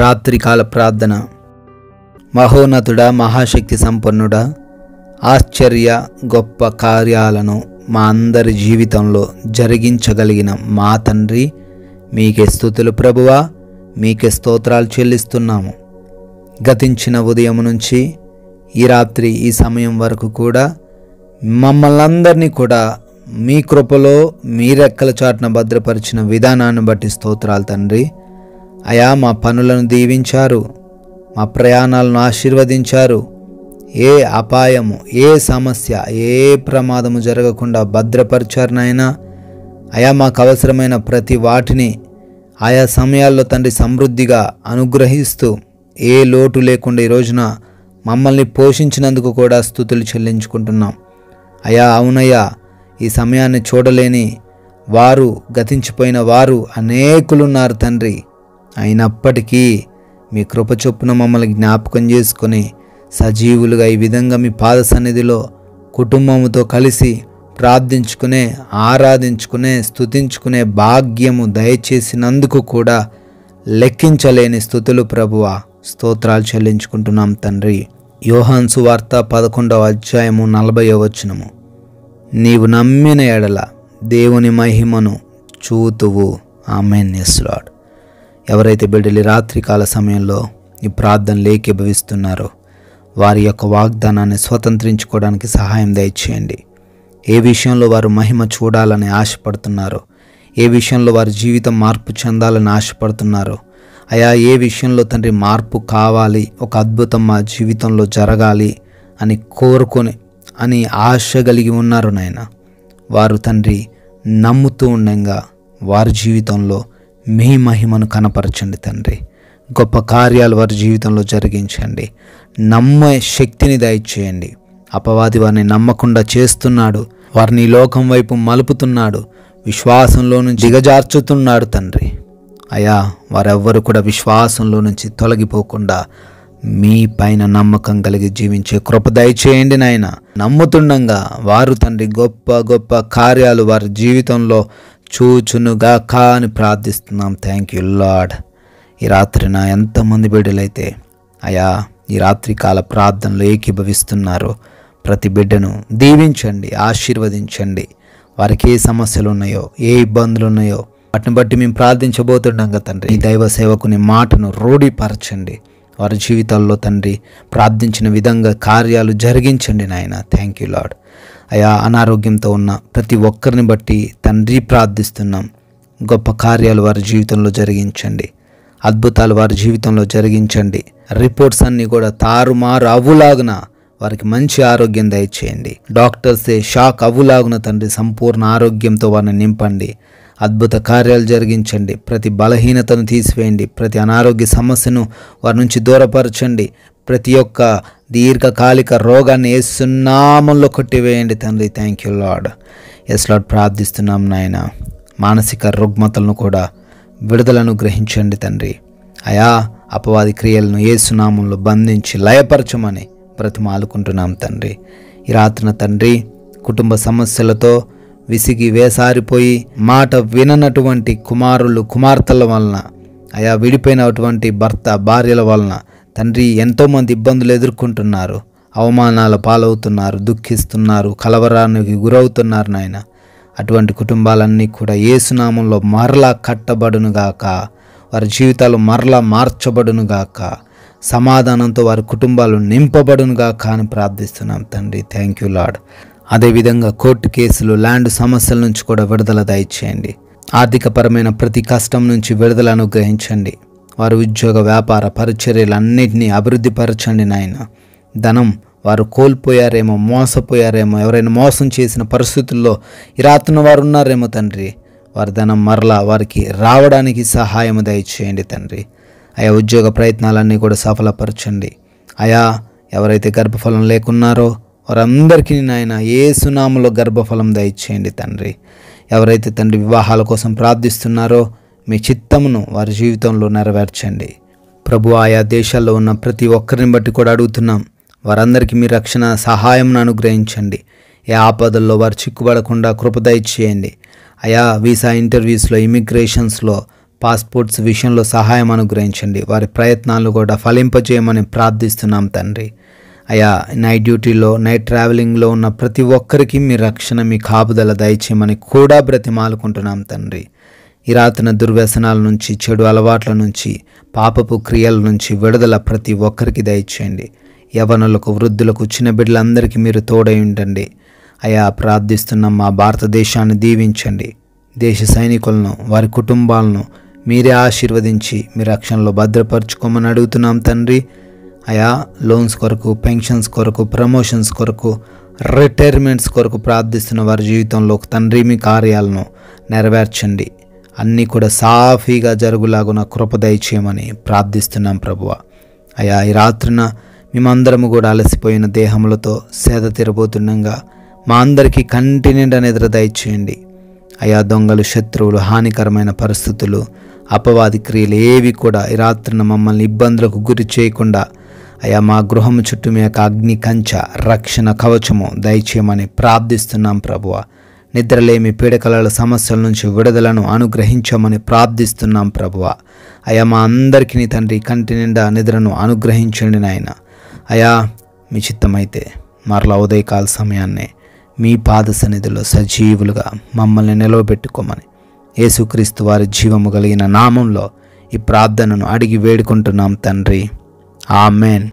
రాత్రికాల ప్రార్థన. మహోన్నతుడా, మహాశక్తి సంపన్నుడా, ఆశ్చర్య గొప్ప కార్యాలను మా అందరి జీవితంలో జరిగించగలిగిన మా తండ్రి, మీకే స్తుతులు ప్రభువా, మీకే స్తోత్రాలు చెల్లిస్తున్నాము. గతించిన ఉదయం నుంచి ఈ రాత్రి ఈ సమయం వరకు కూడా మమ్మల్ని అందరినీ కూడా మీ కృపలో మీ రెక్కల చాటున భద్రపరిచిన విధానాన్ని బట్టి స్తోత్రాలు తండ్రి. అయా, మా పనులను దీవించారు, మా ప్రయాణాలను ఆశీర్వదించారు. ఏ అపాయము, ఏ సమస్య, ఏ ప్రమాదము జరగకుండా భద్రపరిచారు నాయనా. అయా, మాకు అవసరమైన ప్రతి వాటిని ఆయా సమయాల్లో తండ్రి సమృద్ధిగా అనుగ్రహిస్తూ ఏ లోటు లేకుండా ఈ రోజున మమ్మల్ని పోషించినందుకు కూడా స్తుతులు చెల్లించుకుంటున్నాం. అయా, అవునయ్యా, ఈ సమయాన్ని చూడలేని వారు, గతించిపోయిన వారు అనేకులున్నారు తండ్రి. అయినప్పటికీ మీ కృప చొప్పున మమ్మల్ని జ్ఞాపకం చేసుకొని సజీవులుగా ఈ విధంగా మీ పాద సన్నిధిలో కుటుంబముతో కలిసి ప్రార్థించుకునే, ఆరాధించుకునే, స్తుతించుకునే భాగ్యము దయచేసినందుకు కూడా లెక్కించలేని స్తుతులు ప్రభువా, స్తోత్రాలు చెల్లించుకుంటున్నాం తండ్రి. యోహాను సువార్త 11వ అధ్యాయము 40వ వచనము. నీవు నమ్మిన ఎడల దేవుని మహిమను చూతువు. ఆమేన్. Yes lord. ఎవరైతే బిడ్డలు రాత్రికాల సమయంలో ఈ ప్రార్థనలు ఏకీభవిస్తున్నారో వారి యొక్క వాగ్దానాన్ని స్వతంత్రించుకోవడానికి సహాయం దయచేయండి. ఏ విషయంలో వారు మహిమ చూడాలని ఆశపడుతున్నారో, ఏ విషయంలో వారి జీవితం మార్పు చెందాలని ఆశపడుతున్నారో, అయా ఏ విషయంలో తండ్రి మార్పు కావాలి, ఒక అద్భుతం మా జీవితంలో జరగాలి అని కోరుకొని అని ఆశ కలిగి ఉన్నారు నాయన. వారు తండ్రి నమ్ముతూ ఉండగా వారి జీవితంలో మీ మహిమను కనపరచండి తండ్రి. గొప్ప కార్యాలు వారి జీవితంలో జరిగించండి. నమ్మే శక్తిని దయచేయండి. అపవాది వారిని నమ్మకుండా చేస్తున్నాడు, వారిని లోకం వైపు మలుపుతున్నాడు, విశ్వాసంలో నుంచి దిగజార్చుతున్నాడు తండ్రి. అయా, వారెవ్వరు కూడా విశ్వాసంలో నుంచి తొలగిపోకుండా మీ పైన నమ్మకం కలిగి జీవించే కృప దయచేయండి నాయన. నమ్ముతుండగా వారు తండ్రి గొప్ప గొప్ప కార్యాలు వారి జీవితంలో చూచునుగాక అని ప్రార్థిస్తున్నాం. Thank you lord. ఈ రాత్రిన ఎంతమంది బిడ్డలైతే అయా ఈ రాత్రికాల ప్రార్థనలో ఏకీభవిస్తున్నారో ప్రతి బిడ్డను దీవించండి, ఆశీర్వదించండి. వారికి ఏ సమస్యలు ఉన్నాయో, ఏ ఇబ్బందులు ఉన్నాయో వాటిని బట్టి మేము ప్రార్థించబోతుండగా తండ్రి ఈ దైవ సేవకుని మాటను రూఢీపరచండి. వారి జీవితాల్లో తండ్రి ప్రార్థించిన విధంగా కార్యాలు జరిగించండి నాయన. Thank you lord. అయా, అనారోగ్యంతో ఉన్న ప్రతి ఒక్కరిని బట్టి తండ్రి ప్రార్థిస్తున్నాం. గొప్ప కార్యాలు వారి జీవితంలో జరిగించండి, అద్భుతాలు వారి జీవితంలో జరిగించండి. రిపోర్ట్స్ అన్నీ కూడా తారుమారు అవ్వులాగున వారికి మంచి ఆరోగ్యం దయచేయండి. డాక్టర్సే షాక్ అవ్వులాగున తండ్రి సంపూర్ణ ఆరోగ్యంతో వారిని నింపండి. అద్భుత కార్యాలు జరిగించండి. ప్రతి బలహీనతను తీసివేయండి. ప్రతి అనారోగ్య సమస్యను వారి నుంచి దూరపరచండి. ప్రతి ఒక్క దీర్ఘకాలిక రోగాన్ని యేసు నామములో కొట్టివేయండి తండ్రి. Thank you lord. Yes lord, ప్రార్థిస్తున్నాం నాయన. మానసిక రుగ్మతలను కూడా విడుదలను గ్రహించండి తండ్రి. అయా, అపవాది క్రియలను యేసు నామములో బంధించి లయపరచమని బ్రతిమాలుకుంటున్నాం తండ్రి. ఈ రాత్రిన తండ్రి కుటుంబ సమస్యలతో విసిగి వేసారిపోయి మాట విననటువంటి కుమారులు కుమార్తెల వలన, అయా విడిపోయినటువంటి భర్త భార్యల వలన తండ్రి ఎంతోమంది ఇబ్బందులు ఎదుర్కొంటున్నారు, అవమానాల పాలవుతున్నారు, దుఃఖిస్తున్నారు, కలవరానికి గురవుతున్నారు నాయన. అటువంటి కుటుంబాలన్నీ కూడా యేసునామంలో మరలా కట్టబడునుగాక, వారి జీవితాలు మరలా మార్చబడునుగాక, సమాధానంతో వారి కుటుంబాలు నింపబడునుగాక అని ప్రార్థిస్తున్నాం తండ్రి. Thank you lord. అదేవిధంగా కోర్టు కేసులు, ల్యాండ్ సమస్యల నుంచి కూడా విడుదల దయచేయండి. ఆర్థికపరమైన ప్రతి కష్టం నుంచి విడుదల అనుగ్రహించండి. వారి ఉద్యోగ వ్యాపార పరిచర్యలన్నింటినీ అభివృద్ధిపరచండి నాయన. ధనం వారు కోల్పోయారేమో, మోసపోయారేమో, ఎవరైనా మోసం చేసిన పరిస్థితుల్లో ఈ రాత్రిన వారు ఉన్నారేమో తండ్రి. వారి ధనం మరలా వారికి రావడానికి సహాయం దయచేయండి తండ్రి. ఆయా ఉద్యోగ ప్రయత్నాలన్నీ కూడా సఫలపరచండి. అయా, ఎవరైతే గర్భఫలం లేకున్నారో వారందరికీ నాయన యేసు నామములో గర్భఫలం దయచేయండి తండ్రి. ఎవరైతే తండ్రి వివాహాల కోసం ప్రార్థిస్తున్నారో మీ చిత్తమును వారి జీవితంలో నెరవేర్చండి ప్రభు. ఆయా దేశాల్లో ఉన్న ప్రతి ఒక్కరిని బట్టి కూడా అడుగుతున్నాం, వారందరికీ మీ రక్షణ సహాయం అనుగ్రహించండి. ఏ ఆపదల్లో వారు చిక్కుబడకుండా కృప దయచేయండి. అయా వీసా ఇంటర్వ్యూస్లో, ఇమిగ్రేషన్స్లో పాస్పోర్ట్స్ విషయంలో సహాయం అనుగ్రహించండి. వారి ప్రయత్నాలు కూడా ఫలింపజేయమని ప్రార్థిస్తున్నాం తండ్రి. అయా నైట్ డ్యూటీలో, నైట్ ట్రావెలింగ్లో ఉన్న ప్రతి ఒక్కరికి మీ రక్షణ, మీ కాపుదల దయచేయమని కూడా బ్రతిమాలుకుంటున్నాం తండ్రి. ఈ రాత్రిన దుర్వ్యసనాల నుంచి, చెడు అలవాట్ల నుంచి, పాపపు క్రియల నుంచి విడుదల ప్రతి ఒక్కరికి దయచేయండి. యవనులకు, వృద్ధులకు, చిన్న బిడ్డలందరికీ మీరు తోడై ఉండండి. అయా ప్రార్థిస్తున్నాం, మా భారతదేశాన్ని దీవించండి. దేశ సైనికులను, వారి కుటుంబాలను మీరే ఆశీర్వదించి మీ రక్షణలో భద్రపరచుకోమని అడుగుతున్నాం తండ్రి. అయా లోన్స్ కొరకు, పెన్షన్స్ కొరకు, ప్రమోషన్స్ కొరకు, రిటైర్మెంట్స్ కొరకు ప్రార్థిస్తున్న వారి జీవితంలో తండ్రి మీ కార్యాలను నెరవేర్చండి. అన్నీ కూడా సాఫీగా జరుగులాగున కృప దయచేయమని ప్రార్థిస్తున్నాం ప్రభువా. అయా ఈ రాత్రిన మేమందరము కూడా అలసిపోయిన దేహములతో సేద తీరబోతుండగా మా అందరికీ కంటి నిండా నిద్ర దయచేయండి. అయా దొంగలు, శత్రువులు, హానికరమైన పరిస్థితులు, అపవాది క్రియలు ఏవి కూడా ఈ రాత్రిన మమ్మల్ని ఇబ్బందులకు గురి చేయకుండా అయా మా గృహము చుట్టూ మీ యొక్క అగ్ని కంచ, రక్షణ కవచము దయచేయమని ప్రార్థిస్తున్నాం ప్రభువా. నిద్రలేమి, పీడకలల సమస్యల నుంచి విడుదలను అనుగ్రహించమని ప్రార్థిస్తున్నాం ప్రభువా. అయా మా అందరికీ నీ తండ్రి కంటి నిండా నిద్రను అనుగ్రహించండి నాయన. అయా మీ చిత్తమైతే మరలా ఉదయకాల సమయాన్నే మీ పాద సన్నిధిలో సజీవులుగా మమ్మల్ని నిలవబెట్టుకోమని యేసుక్రీస్తు వారి జీవము కలిగిన నామంలో ఈ ప్రార్థనను అడిగి వేడుకుంటున్నాం తండ్రి. ఆమెన్.